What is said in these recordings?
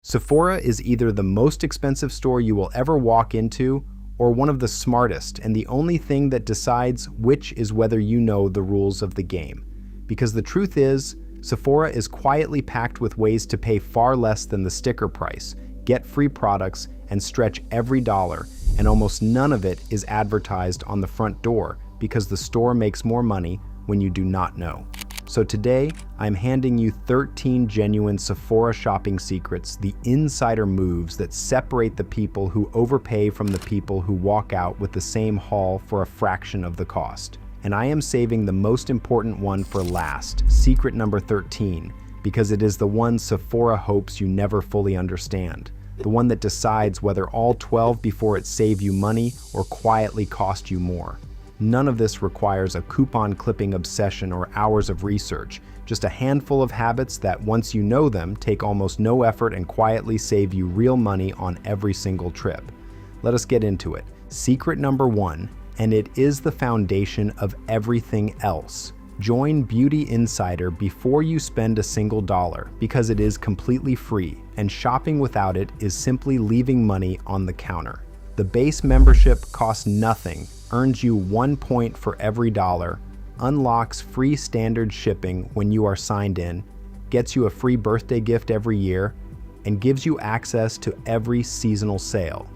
Sephora is either the most expensive store you will ever walk into or one of the smartest, and the only thing that decides which is whether you know the rules of the game. Because the truth is, Sephora is quietly packed with ways to pay far less than the sticker price, get free products, and stretch every dollar, and almost none of it is advertised on the front door because the store makes more money when you do not know. So today, I'm handing you 13 genuine Sephora shopping secrets, the insider moves that separate the people who overpay from the people who walk out with the same haul for a fraction of the cost. And I am saving the most important one for last, secret number 13, because it is the one Sephora hopes you never fully understand. The one that decides whether all 12 before it save you money or quietly cost you more. None of this requires a coupon clipping obsession or hours of research, just a handful of habits that, once you know them, take almost no effort and quietly save you real money on every single trip. Let us get into it. Secret number 1, and it is the foundation of everything else. Join Beauty Insider before you spend a single dollar, because it is completely free, and shopping without it is simply leaving money on the counter. The base membership costs nothing, earns you 1 point for every dollar, unlocks free standard shipping when you are signed in, gets you a free birthday gift every year, and gives you access to every seasonal sale.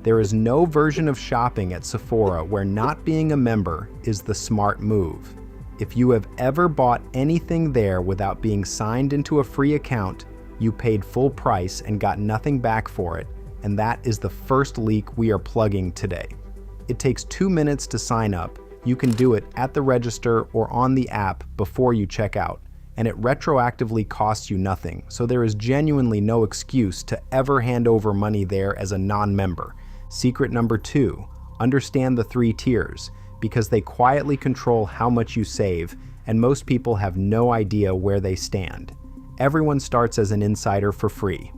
There is no version of shopping at Sephora where not being a member is the smart move. If you have ever bought anything there without being signed into a free account, you paid full price and got nothing back for it, and that is the first leak we are plugging today. It takes 2 minutes to sign up. You can do it at the register or on the app before you check out, and it retroactively costs you nothing, so there is genuinely no excuse to ever hand over money there as a non-member. Secret number 2, understand the 3 tiers, because they quietly control how much you save, and most people have no idea where they stand. Everyone starts as an insider for free.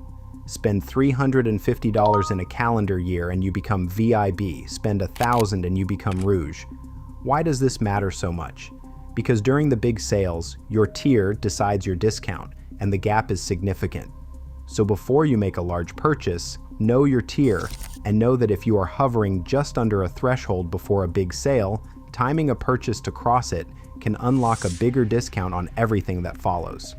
Spend $350 in a calendar year and you become VIB. Spend $1,000 and you become Rouge. Why does this matter so much? Because during the big sales, your tier decides your discount, and the gap is significant. So before you make a large purchase, know your tier, and know that if you are hovering just under a threshold before a big sale, timing a purchase to cross it can unlock a bigger discount on everything that follows.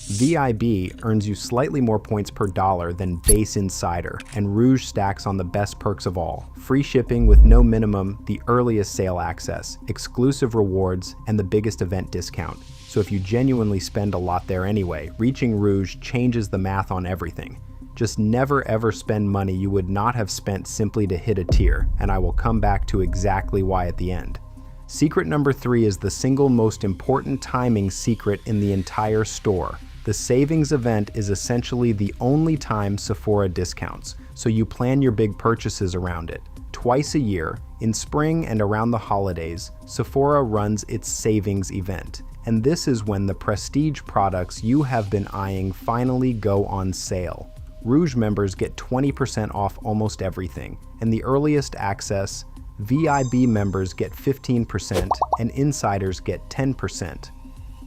VIB earns you slightly more points per dollar than Base Insider, and Rouge stacks on the best perks of all: free shipping with no minimum, the earliest sale access, exclusive rewards, and the biggest event discount. So if you genuinely spend a lot there anyway, reaching Rouge changes the math on everything. Just never ever spend money you would not have spent simply to hit a tier, and I will come back to exactly why at the end. Secret number 3 is the single most important timing secret in the entire store. The savings event is essentially the only time Sephora discounts, so you plan your big purchases around it. Twice a year, in spring and around the holidays, Sephora runs its savings event. And this is when the prestige products you have been eyeing finally go on sale. Rouge members get 20% off almost everything, and the earliest access, VIB members get 15%, and insiders get 10%.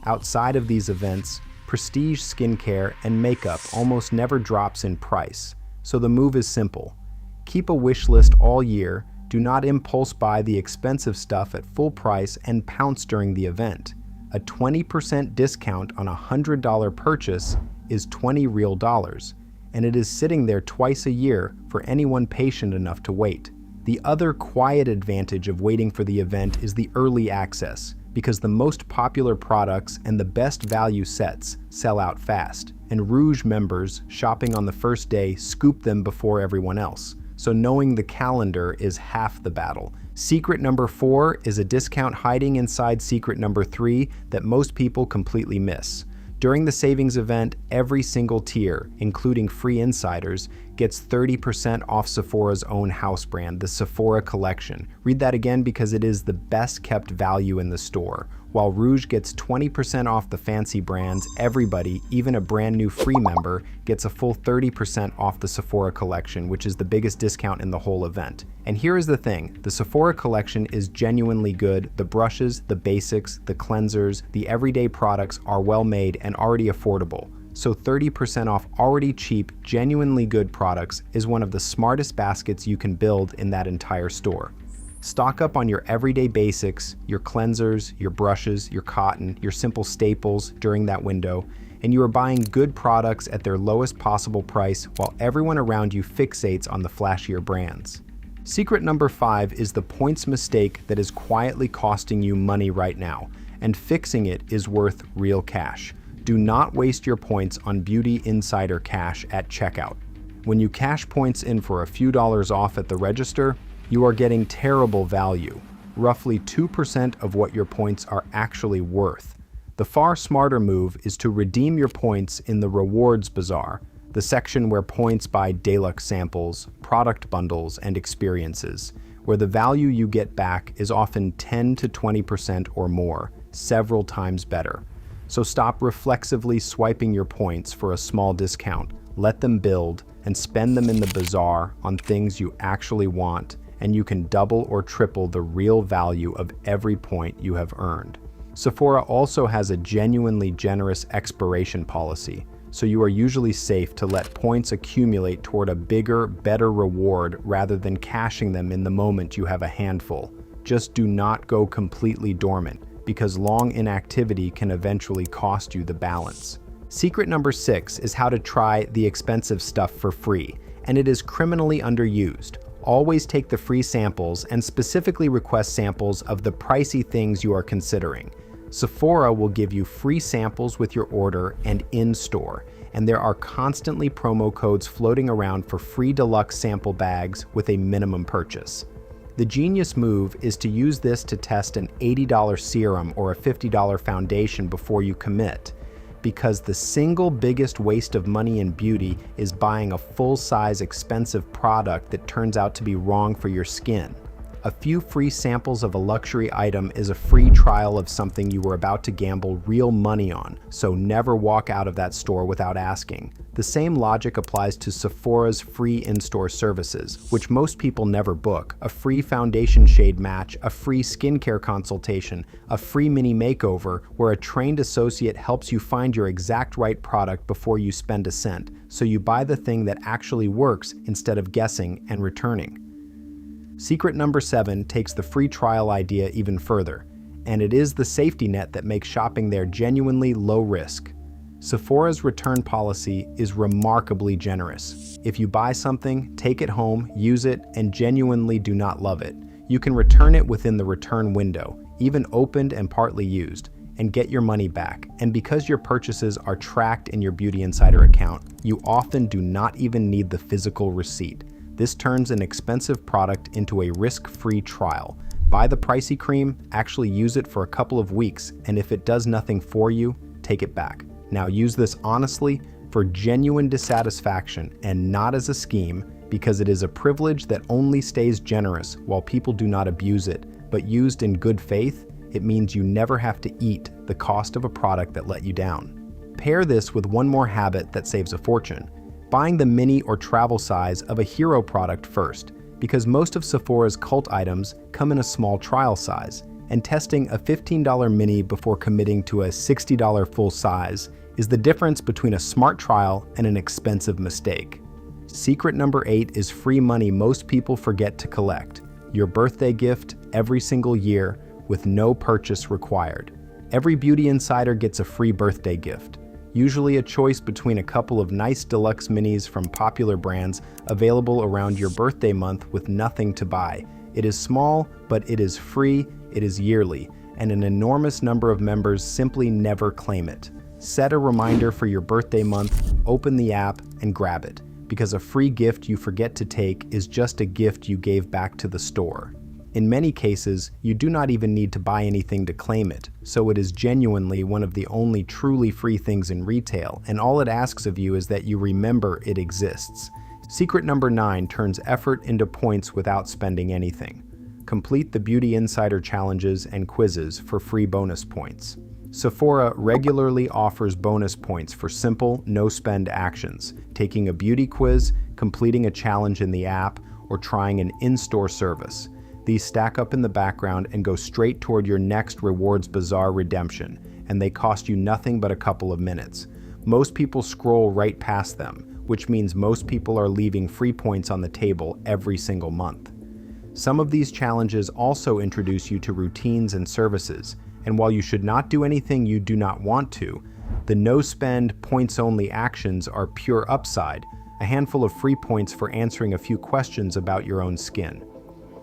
Outside of these events, prestige skincare and makeup almost never drops in price, so the move is simple. Keep a wish list all year, do not impulse buy the expensive stuff at full price, and pounce during the event. A 20% discount on a $100 purchase is $20 real dollars, and it is sitting there twice a year for anyone patient enough to wait. The other quiet advantage of waiting for the event is the early access, because the most popular products and the best value sets sell out fast, and Rouge members shopping on the first day scoop them before everyone else. So knowing the calendar is half the battle. Secret number 4 is a discount hiding inside secret number 3 that most people completely miss. During the savings event, every single tier, including free insiders, gets 30% off Sephora's own house brand, the Sephora Collection. Read that again because it is the best kept value in the store. While Rouge gets 20% off the fancy brands, everybody, even a brand new free member, gets a full 30% off the Sephora Collection, which is the biggest discount in the whole event. And here is the thing, the Sephora Collection is genuinely good. The brushes, the basics, the cleansers, the everyday products are well made and already affordable. so 30% off already cheap, genuinely good products is one of the smartest baskets you can build in that entire store. Stock up on your everyday basics, your cleansers, your brushes, your cotton, your simple staples during that window, and you are buying good products at their lowest possible price while everyone around you fixates on the flashier brands. Secret number 5 is the points mistake that is quietly costing you money right now, and fixing it is worth real cash. Do not waste your points on Beauty Insider Cash at checkout. When you cash points in for a few dollars off at the register, you are getting terrible value, roughly 2% of what your points are actually worth. The far smarter move is to redeem your points in the Rewards Bazaar, the section where points buy deluxe samples, product bundles, and experiences, where the value you get back is often 10 to 20% or more, several times better. So stop reflexively swiping your points for a small discount, let them build, and spend them in the bazaar on things you actually want, and you can double or triple the real value of every point you have earned. Sephora also has a genuinely generous expiration policy, so you are usually safe to let points accumulate toward a bigger, better reward rather than cashing them in the moment you have a handful. Just do not go completely dormant, because long inactivity can eventually cost you the balance. Secret number 6 is how to try the expensive stuff for free, and it is criminally underused. Always take the free samples and specifically request samples of the pricey things you are considering. Sephora will give you free samples with your order and in-store, and there are constantly promo codes floating around for free deluxe sample bags with a minimum purchase. The genius move is to use this to test an $80 serum or a $50 foundation before you commit, because the single biggest waste of money in beauty is buying a full-size expensive product that turns out to be wrong for your skin. A few free samples of a luxury item is a free trial of something you were about to gamble real money on, so never walk out of that store without asking. The same logic applies to Sephora's free in-store services, which most people never book: a free foundation shade match, a free skincare consultation, a free mini makeover where a trained associate helps you find your exact right product before you spend a cent, so you buy the thing that actually works instead of guessing and returning. Secret number 7 takes the free trial idea even further, and it is the safety net that makes shopping there genuinely low risk. Sephora's return policy is remarkably generous. If you buy something, take it home, use it, and genuinely do not love it, you can return it within the return window, even opened and partly used, and get your money back. And because your purchases are tracked in your Beauty Insider account, you often do not even need the physical receipt. This turns an expensive product into a risk-free trial. Buy the pricey cream, actually use it for a couple of weeks, and if it does nothing for you, take it back. Now use this honestly for genuine dissatisfaction and not as a scheme, because it is a privilege that only stays generous while people do not abuse it, but used in good faith, it means you never have to eat the cost of a product that let you down. Pair this with one more habit that saves a fortune: buying the mini or travel size of a hero product first, because most of Sephora's cult items come in a small trial size, and testing a $15 mini before committing to a $60 full size is the difference between a smart trial and an expensive mistake. Secret number 8 is free money most people forget to collect: your birthday gift every single year with no purchase required. Every Beauty Insider gets a free birthday gift, usually a choice between a couple of nice deluxe minis from popular brands available around your birthday month with nothing to buy. It is small, but it is free, it is yearly, and an enormous number of members simply never claim it. Set a reminder for your birthday month, open the app, and grab it, because a free gift you forget to take is just a gift you gave back to the store. In many cases, you do not even need to buy anything to claim it, so it is genuinely one of the only truly free things in retail, and all it asks of you is that you remember it exists. Secret number 9 turns effort into points without spending anything. Complete the Beauty Insider challenges and quizzes for free bonus points. Sephora regularly offers bonus points for simple, no-spend actions: taking a beauty quiz, completing a challenge in the app, or trying an in-store service. These stack up in the background and go straight toward your next Rewards Bazaar redemption, and they cost you nothing but a couple of minutes. Most people scroll right past them, which means most people are leaving free points on the table every single month. Some of these challenges also introduce you to routines and services, and while you should not do anything you do not want to, the no-spend, points-only actions are pure upside, a handful of free points for answering a few questions about your own skin.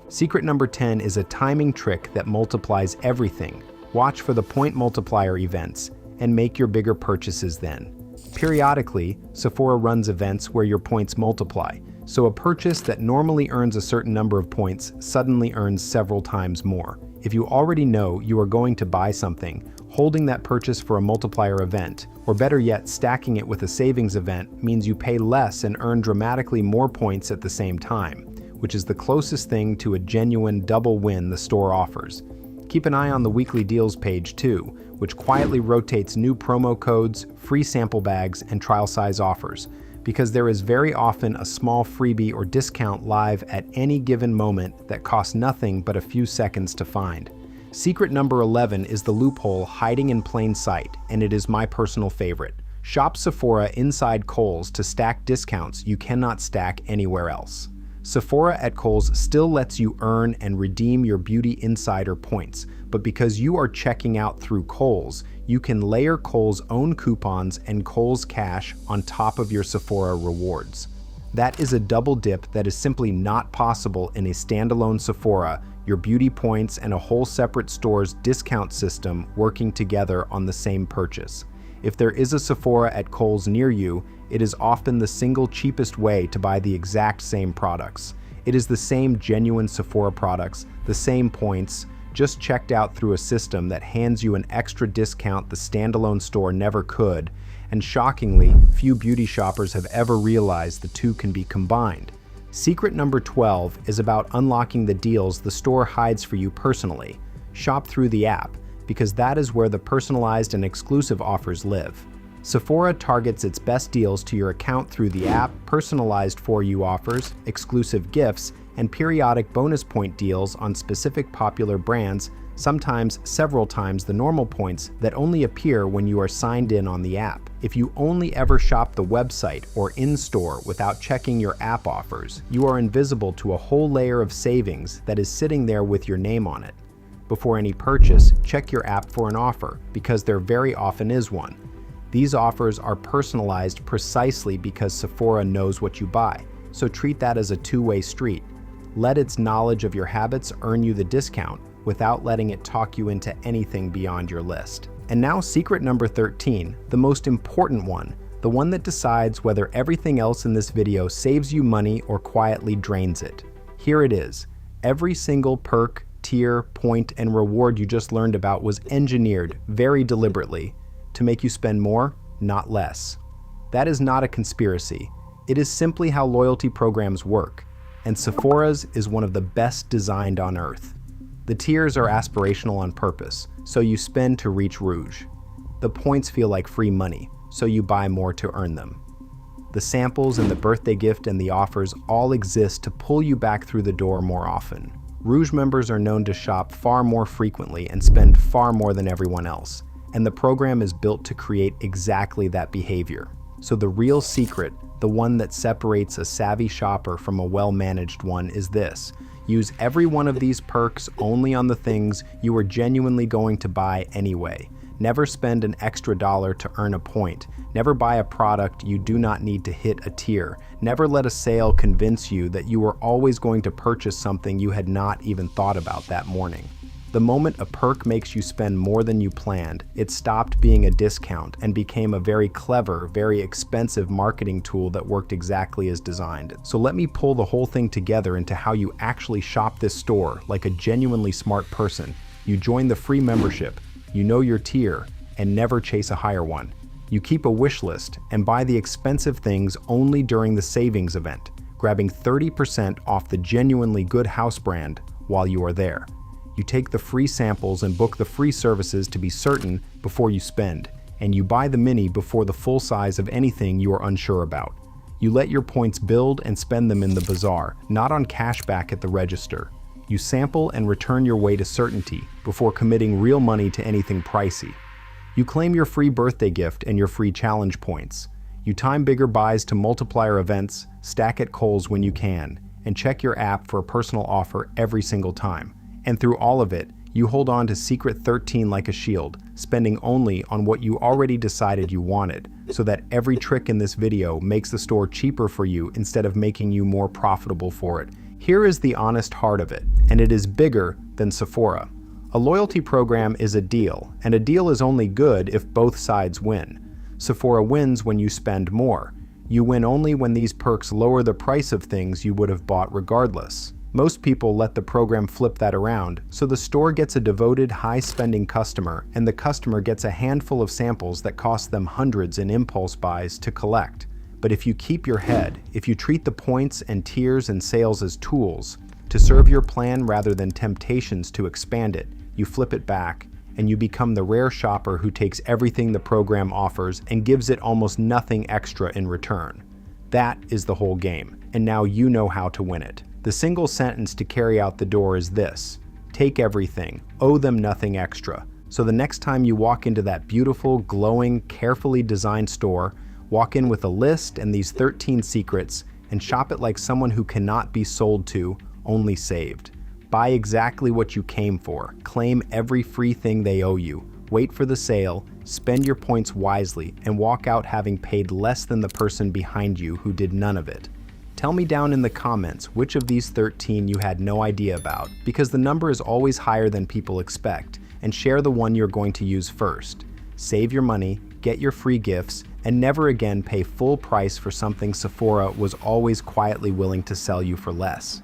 Secret number 10 is a timing trick that multiplies everything. Watch for the point multiplier events and make your bigger purchases then. Periodically, Sephora runs events where your points multiply, so a purchase that normally earns a certain number of points suddenly earns several times more. If you already know you are going to buy something, holding that purchase for a multiplier event, or better yet, stacking it with a savings event, means you pay less and earn dramatically more points at the same time, which is the closest thing to a genuine double win the store offers. Keep an eye on the weekly deals page too, which quietly rotates new promo codes, free sample bags, and trial size offers, because there is very often a small freebie or discount live at any given moment that costs nothing but a few seconds to find. Secret number 11 is the loophole hiding in plain sight, and it is my personal favorite. Shop Sephora inside Kohl's to stack discounts you cannot stack anywhere else. Sephora at Kohl's still lets you earn and redeem your Beauty Insider points, but because you are checking out through Kohl's, you can layer Kohl's own coupons and Kohl's cash on top of your Sephora rewards. That is a double dip that is simply not possible in a standalone Sephora, your beauty points and a whole separate store's discount system working together on the same purchase. If there is a Sephora at Kohl's near you, it is often the single cheapest way to buy the exact same products. It is the same genuine Sephora products, the same points, just checked out through a system that hands you an extra discount the standalone store never could, and shockingly, few beauty shoppers have ever realized the two can be combined. Secret number 12 is about unlocking the deals the store hides for you personally. Shop through the app, because that is where the personalized and exclusive offers live. Sephora targets its best deals to your account through the app, personalized for you offers, exclusive gifts, and periodic bonus point deals on specific popular brands, sometimes several times the normal points that only appear when you are signed in on the app. If you only ever shop the website or in-store without checking your app offers, you are invisible to a whole layer of savings that is sitting there with your name on it. Before any purchase, check your app for an offer, because there very often is one. These offers are personalized precisely because Sephora knows what you buy, so treat that as a two-way street. Let its knowledge of your habits earn you the discount without letting it talk you into anything beyond your list. And now secret number 13, the most important one, the one that decides whether everything else in this video saves you money or quietly drains it. Here it is. Every single perk, tier, point, and reward you just learned about was engineered very deliberately to make you spend more, not less. That is not a conspiracy. It is simply how loyalty programs work, and Sephora's is one of the best designed on earth. The tiers are aspirational on purpose, so you spend to reach rouge. The points feel like free money, so you buy more to earn them. The samples and the birthday gift and the offers all exist to pull you back through the door more often. Rouge members are known to shop far more frequently and spend far more than everyone else, and the program is built to create exactly that behavior. So the real secret, the one that separates a savvy shopper from a well-managed one, is this. Use every one of these perks only on the things you are genuinely going to buy anyway. Never spend an extra dollar to earn a point. Never buy a product you do not need to hit a tier. Never let a sale convince you that you were always going to purchase something you had not even thought about that morning. The moment a perk makes you spend more than you planned, it stopped being a discount and became a very clever, very expensive marketing tool that worked exactly as designed. So let me pull the whole thing together into how you actually shop this store like a genuinely smart person. You join the free membership, you know your tier, and never chase a higher one. You keep a wish list and buy the expensive things only during the savings event, grabbing 30% off the genuinely good house brand while you are there. You take the free samples and book the free services to be certain before you spend, and you buy the mini before the full size of anything you are unsure about. You let your points build and spend them in the bazaar, not on cash back at the register. You sample and return your way to certainty before committing real money to anything pricey. You claim your free birthday gift and your free challenge points. You time bigger buys to multiplier events, stack at Kohl's when you can, and check your app for a personal offer every single time. And through all of it, you hold on to Secret 13 like a shield, spending only on what you already decided you wanted, so that every trick in this video makes the store cheaper for you instead of making you more profitable for it. Here is the honest heart of it, and it is bigger than Sephora. A loyalty program is a deal, and a deal is only good if both sides win. Sephora wins when you spend more. You win only when these perks lower the price of things you would have bought regardless. Most people let the program flip that around, so the store gets a devoted, high-spending customer, and the customer gets a handful of samples that cost them hundreds in impulse buys to collect. But if you keep your head, if you treat the points and tiers and sales as tools to serve your plan rather than temptations to expand it, you flip it back, and you become the rare shopper who takes everything the program offers and gives it almost nothing extra in return. That is the whole game, and now you know how to win it. The single sentence to carry out the door is this: take everything, owe them nothing extra. So the next time you walk into that beautiful, glowing, carefully designed store, walk in with a list and these 13 secrets and shop it like someone who cannot be sold to, only saved. Buy exactly what you came for, claim every free thing they owe you, wait for the sale, spend your points wisely, and walk out having paid less than the person behind you who did none of it. Tell me down in the comments which of these 13 you had no idea about, because the number is always higher than people expect, and share the one you're going to use first. Save your money, get your free gifts, and never again pay full price for something Sephora was always quietly willing to sell you for less.